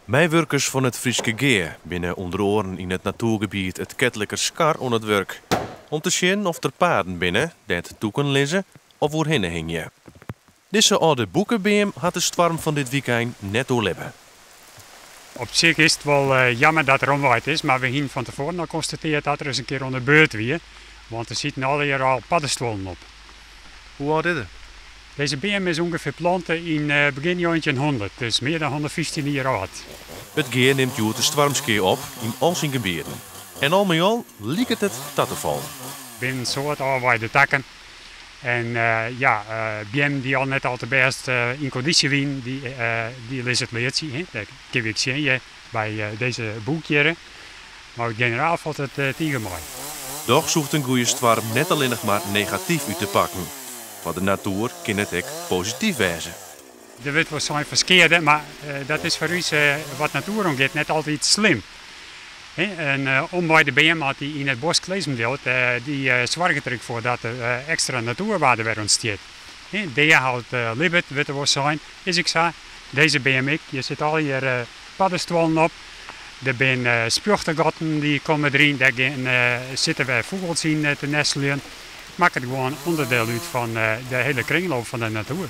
Mijwerkers van het Frieske Geer binnen onder oren in het natuurgebied het Kettelijker Skar aan het werk. Om te zien of er paarden binnen, dat toe kunnen lezen of voorheen hing je. Deze oude boekenbeem had de storm van dit weekend net doorleven. Op zich is het wel jammer dat er omwaait is, maar we hebben van tevoren al geconstateerd dat er eens een keer onder beurt weer. Want er zitten al paddenstoelen op. Hoe oud is het? Deze beem is ongeveer planten in begin 1900, dus meer dan 115 jaar oud. Het Geer neemt joer de stormskeer op in al zijn gebieden. En al met al lijkt het dat te vallen. Binnen soort afwaaide takken. En beem die al net al te best in conditie wien, die is het leert zien. Dat kan ik zien bij deze boekjaren. Maar in generaal valt het tegen mij. Doch zoekt een goede storm net alleen nog maar negatief uit te pakken. Want de natuur kan het ook positief wijzen. Er wordt wel zo'n verkeerde, maar dat is voor ons wat natuur omgaat net altijd slim. En bij de beem die in het bos klezen deelt, die zorgt er voor dat er extra natuurwaarde weer ontstaat. Die houdt libet, wat er wel zijn, is ik zei, deze beem je zit al hier paddenstoelen op. Er zijn spuchtengatten die komen erin, daar zitten wij vogels in te nestelen. Maakt het gewoon onderdeel uit van de hele kringloop van de natuur.